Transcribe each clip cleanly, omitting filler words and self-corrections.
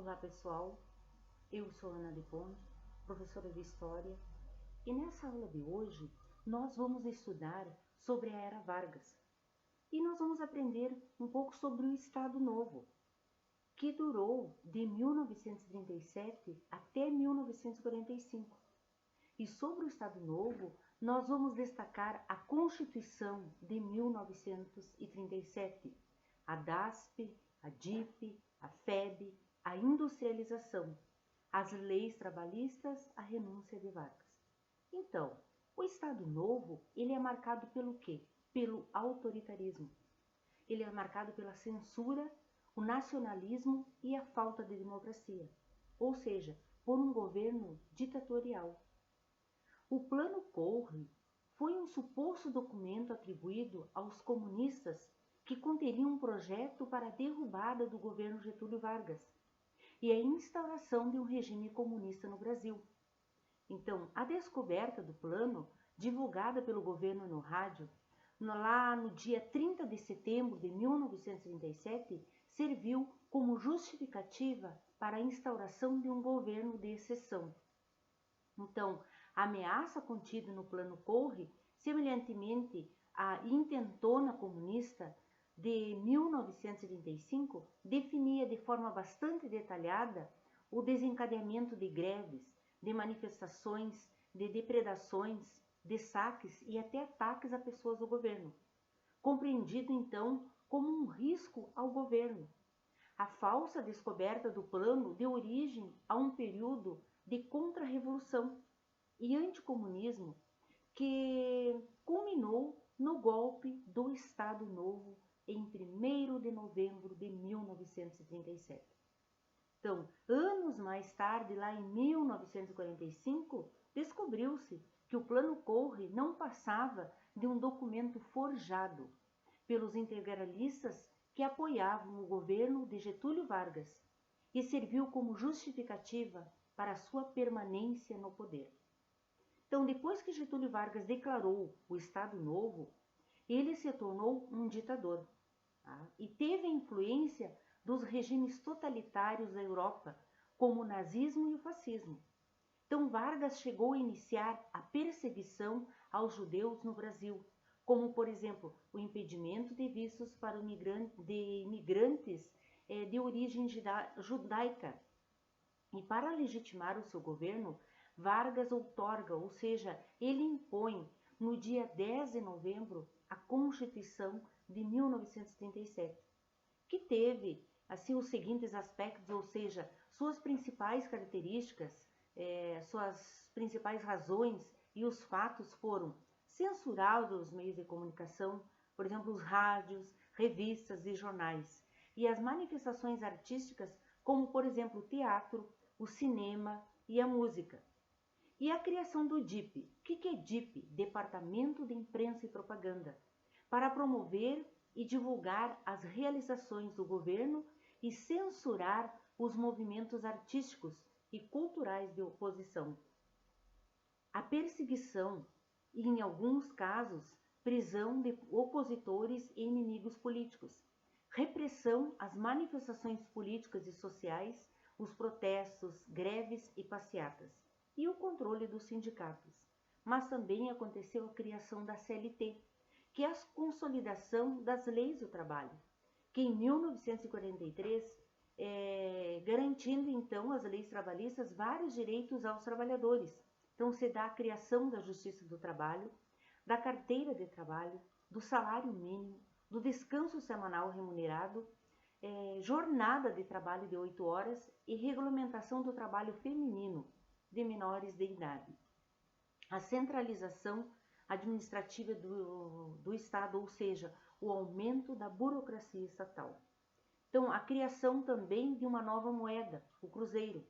Olá pessoal, eu sou Ana de Ponte, professora de História, e nessa aula de hoje nós vamos estudar sobre a Era Vargas. E nós vamos aprender um pouco sobre o Estado Novo, que durou de 1937 até 1945. E sobre o Estado Novo, nós vamos destacar a Constituição de 1937, a DASP, a DIP, a FEB, a industrialização, as leis trabalhistas, a renúncia de Vargas. Então, o Estado Novo, ele é marcado pelo quê? Pelo autoritarismo. Ele é marcado pela censura, o nacionalismo e a falta de democracia, ou seja, por um governo ditatorial. O Plano Collor foi um suposto documento atribuído aos comunistas que conteria um projeto para a derrubada do governo Getúlio Vargas e a instauração de um regime comunista no Brasil. Então, a descoberta do plano, divulgada pelo governo no rádio, lá no dia 30 de setembro de 1937, serviu como justificativa para a instauração de um governo de exceção. Então, a ameaça contida no Plano Collor, semelhantemente à intentona comunista de 1935, definia de forma bastante detalhada o desencadeamento de greves, de manifestações, de depredações, de saques e até ataques a pessoas do governo, compreendido então como um risco ao governo. A falsa descoberta do plano deu origem a um período de contra-revolução e anticomunismo que culminou no golpe do Estado Novo em 1º de novembro de 1937. Então, anos mais tarde, lá em 1945, descobriu-se que o Plano Collor não passava de um documento forjado pelos integralistas que apoiavam o governo de Getúlio Vargas e serviu como justificativa para sua permanência no poder. Então, depois que Getúlio Vargas declarou o Estado Novo, ele se tornou um ditador, tá? E teve a influência dos regimes totalitários da Europa, como o nazismo e o fascismo. Então, Vargas chegou a iniciar a perseguição aos judeus no Brasil, como, por exemplo, o impedimento de vistos para imigrantes de origem judaica. E para legitimar o seu governo, Vargas outorga, ou seja, ele impõe, no dia 10 de novembro, a Constituição de 1937, que teve assim os seguintes aspectos, ou seja, suas principais características, suas principais razões e os fatos foram censurar os meios de comunicação, por exemplo, os rádios, revistas e jornais, e as manifestações artísticas, como por exemplo o teatro, o cinema e a música. E a criação do DIP. O que é DIP? Departamento de Imprensa e Propaganda, para promover e divulgar as realizações do governo e censurar os movimentos artísticos e culturais de oposição. A perseguição e, em alguns casos, prisão de opositores e inimigos políticos. Repressão às manifestações políticas e sociais, os protestos, greves e passeatas. E o controle dos sindicatos. Mas também aconteceu a criação da CLT, que é a consolidação das leis do trabalho, que em 1943, garantindo então as leis trabalhistas vários direitos aos trabalhadores. Então se dá a criação da Justiça do Trabalho, da carteira de trabalho, do salário mínimo, do descanso semanal remunerado, jornada de trabalho de 8 horas e regulamentação do trabalho feminino de menores de idade. A centralização administrativa do Estado, ou seja, o aumento da burocracia estatal. Então, a criação também de uma nova moeda, o cruzeiro.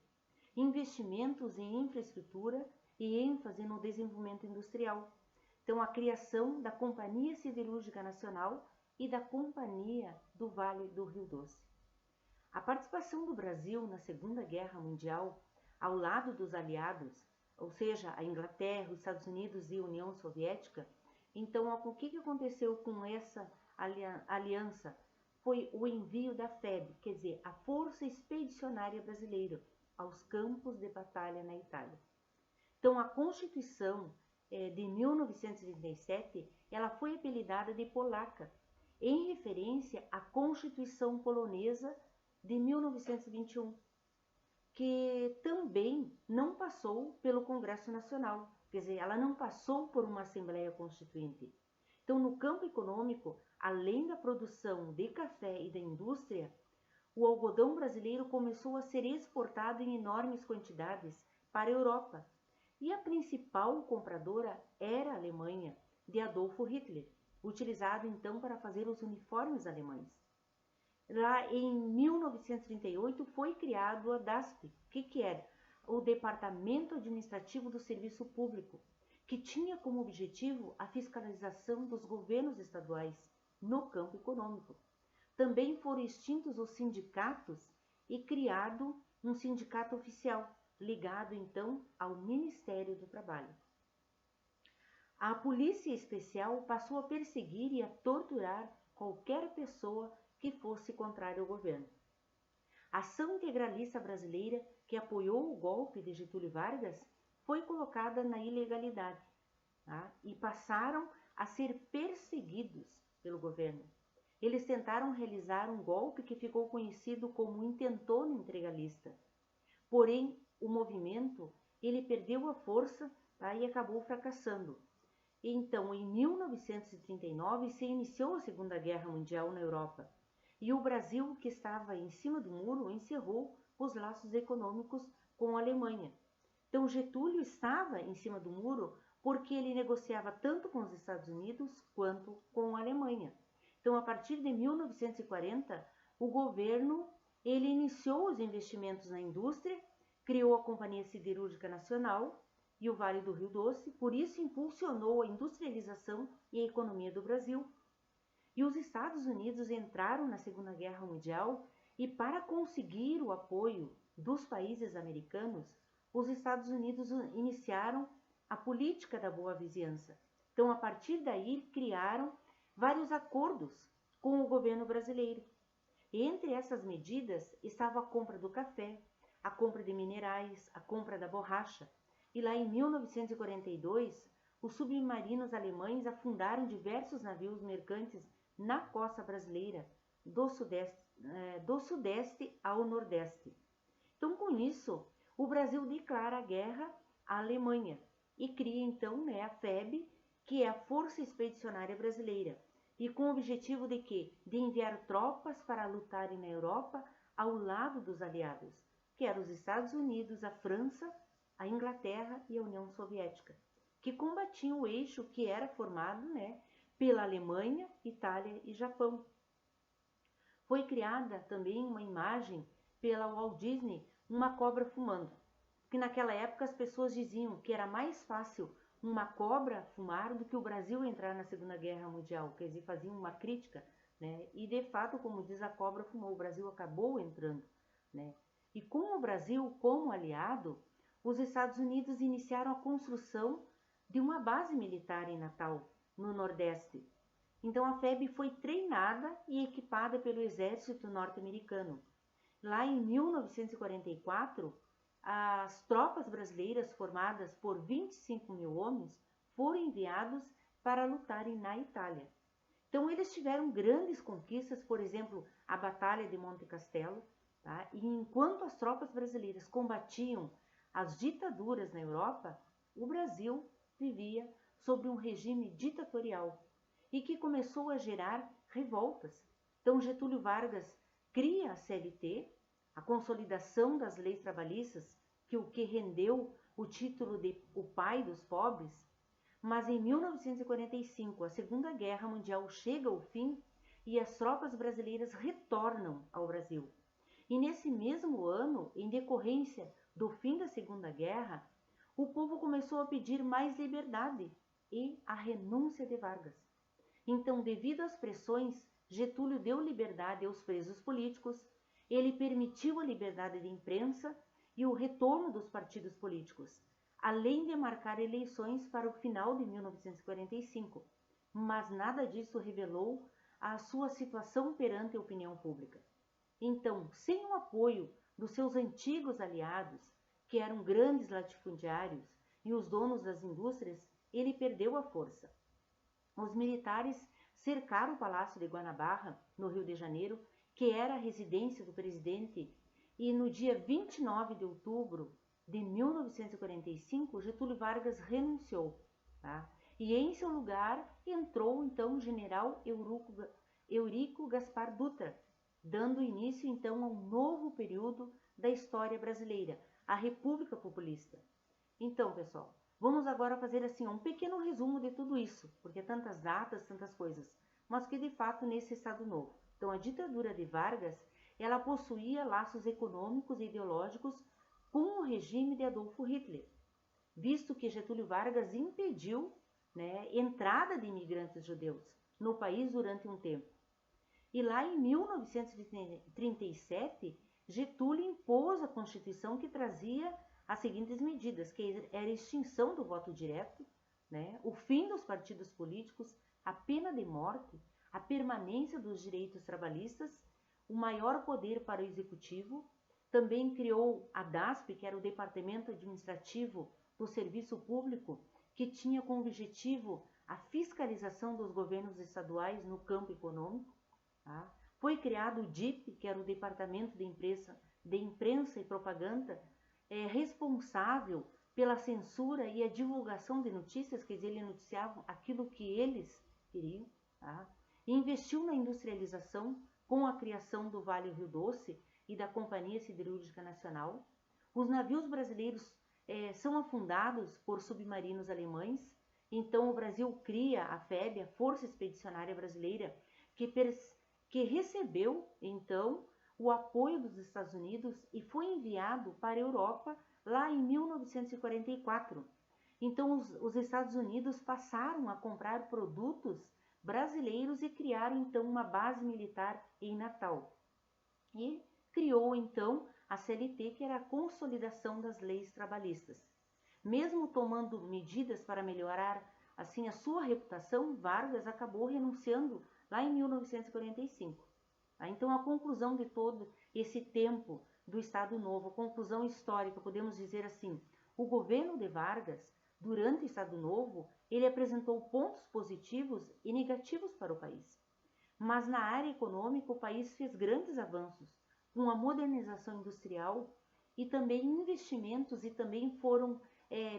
Investimentos em infraestrutura e ênfase no desenvolvimento industrial. Então, a criação da Companhia Siderúrgica Nacional e da Companhia do Vale do Rio Doce. A participação do Brasil na Segunda Guerra Mundial, ao lado dos aliados, ou seja, a Inglaterra, os Estados Unidos e a União Soviética. Então, o que aconteceu com essa aliança? foi o envio da FEB, quer dizer, a Força Expedicionária Brasileira, aos campos de batalha na Itália. Então, a Constituição de 1937, ela foi apelidada de Polaca, em referência à Constituição Polonesa de 1921, que também não passou pelo Congresso Nacional, quer dizer, ela não passou por uma Assembleia Constituinte. Então, no campo econômico, além da produção de café e da indústria, o algodão brasileiro começou a ser exportado em enormes quantidades para a Europa. E a principal compradora era a Alemanha, de Adolfo Hitler, utilizado então para fazer os uniformes alemães. Lá em 1938 foi criado a DASP, que era o Departamento Administrativo do Serviço Público, que tinha como objetivo a fiscalização dos governos estaduais no campo econômico. Também foram extintos os sindicatos e criado um sindicato oficial, ligado então ao Ministério do Trabalho. A Polícia Especial passou a perseguir e a torturar qualquer pessoa que fosse contrária ao governo. A Ação Integralista Brasileira, que apoiou o golpe de Getúlio Vargas, foi colocada na ilegalidade, tá? E passaram a ser perseguidos pelo governo. Eles tentaram realizar um golpe que ficou conhecido como Intentona Integralista. Porém, o movimento ele perdeu a força, tá? E acabou fracassando. Então, em 1939, se iniciou a Segunda Guerra Mundial na Europa. E o Brasil, que estava em cima do muro, encerrou os laços econômicos com a Alemanha. Então, Getúlio estava em cima do muro porque ele negociava tanto com os Estados Unidos quanto com a Alemanha. Então, a partir de 1940, o governo ele iniciou os investimentos na indústria, criou a Companhia Siderúrgica Nacional e o Vale do Rio Doce, por isso impulsionou a industrialização e a economia do Brasil. E os Estados Unidos entraram na Segunda Guerra Mundial e, para conseguir o apoio dos países americanos, os Estados Unidos iniciaram a política da boa vizinhança. Então, a partir daí, criaram vários acordos com o governo brasileiro. E entre essas medidas estava a compra do café, a compra de minerais, a compra da borracha. E lá em 1942, os submarinos alemães afundaram diversos navios mercantes na costa brasileira, do sudeste ao nordeste. Então, com isso, o Brasil declara a guerra à Alemanha e cria então a FEB, que é a Força Expedicionária Brasileira, e com o objetivo de quê? De enviar tropas para lutarem na Europa ao lado dos aliados, que eram os Estados Unidos, a França, a Inglaterra e a União Soviética, que combatiam o eixo que era formado pela Alemanha, Itália e Japão. Foi criada também uma imagem pela Walt Disney, uma cobra fumando, que naquela época as pessoas diziam que era mais fácil uma cobra fumar do que o Brasil entrar na Segunda Guerra Mundial, quer dizer, faziam uma crítica, e de fato, como diz, a cobra fumou, o Brasil acabou entrando, E com o Brasil como aliado, os Estados Unidos iniciaram a construção de uma base militar em Natal, no Nordeste. Então a FEB foi treinada e equipada pelo exército norte-americano. Lá em 1944, as tropas brasileiras, formadas por 25 mil homens, foram enviados para lutarem na Itália. Então eles tiveram grandes conquistas, por exemplo, a Batalha de Monte Castelo, tá? E enquanto as tropas brasileiras combatiam as ditaduras na Europa, o Brasil vivia sob um regime ditatorial e que começou a gerar revoltas. Então Getúlio Vargas cria a CLT, a consolidação das leis trabalhistas, que rendeu o título de o pai dos pobres, mas em 1945 a Segunda Guerra Mundial chega ao fim e as tropas brasileiras retornam ao Brasil. E nesse mesmo ano, em decorrência do fim da Segunda Guerra, o povo começou a pedir mais liberdade e a renúncia de Vargas. Então, devido às pressões, Getúlio deu liberdade aos presos políticos, ele permitiu a liberdade de imprensa e o retorno dos partidos políticos, além de marcar eleições para o final de 1945. Mas nada disso revelou a sua situação perante a opinião pública. Então, sem o apoio dos seus antigos aliados, que eram grandes latifundiários e os donos das indústrias, ele perdeu a força. Os militares cercaram o Palácio de Guanabara, no Rio de Janeiro, que era a residência do presidente, e no dia 29 de outubro de 1945, Getúlio Vargas renunciou, tá? E em seu lugar entrou então o general Eurico Gaspar Dutra, dando início então a um novo período da história brasileira, a República Populista. Então, pessoal, vamos agora fazer assim um pequeno resumo de tudo isso, porque tantas datas, tantas coisas, mas que de fato nesse Estado Novo. Então, a ditadura de Vargas, ela possuía laços econômicos e ideológicos com o regime de Adolfo Hitler, visto que Getúlio Vargas impediu, entrada de imigrantes judeus no país durante um tempo. E lá em 1937, Getúlio impôs a Constituição que trazia as seguintes medidas, que era a extinção do voto direto, o fim dos partidos políticos, a pena de morte, a permanência dos direitos trabalhistas, o maior poder para o executivo. Também criou a DASP, que era o Departamento Administrativo do Serviço Público, que tinha como objetivo a fiscalização dos governos estaduais no campo econômico. Tá? Foi criado o DIP, que era o Departamento de Imprensa e Propaganda, responsável pela censura e a divulgação de notícias, quer dizer, eles noticiavam aquilo que eles queriam. Tá? E investiu na industrialização com a criação do Vale Rio Doce e da Companhia Siderúrgica Nacional. Os navios brasileiros são afundados por submarinos alemães. Então o Brasil cria a FEB, a Força Expedicionária Brasileira, que recebeu então o apoio dos Estados Unidos e foi enviado para a Europa lá em 1944. Então os Estados Unidos passaram a comprar produtos brasileiros e criaram então uma base militar em Natal. E criou então a CLT, que era a consolidação das leis trabalhistas. Mesmo tomando medidas para melhorar assim a sua reputação, Vargas acabou renunciando lá em 1945. Tá? Então a conclusão de todo esse tempo do Estado Novo, a conclusão histórica, podemos dizer assim, o governo de Vargas, durante o Estado Novo, ele apresentou pontos positivos e negativos para o país. Mas na área econômica o país fez grandes avanços, com a modernização industrial e também investimentos, e também foram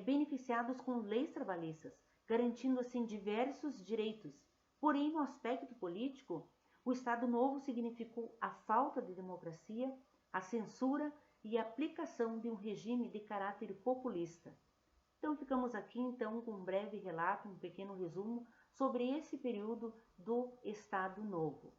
beneficiados com leis trabalhistas, garantindo assim diversos direitos. Porém, no aspecto político, o Estado Novo significou a falta de democracia, a censura e a aplicação de um regime de caráter populista. Então ficamos aqui então com um breve relato, um pequeno resumo sobre esse período do Estado Novo.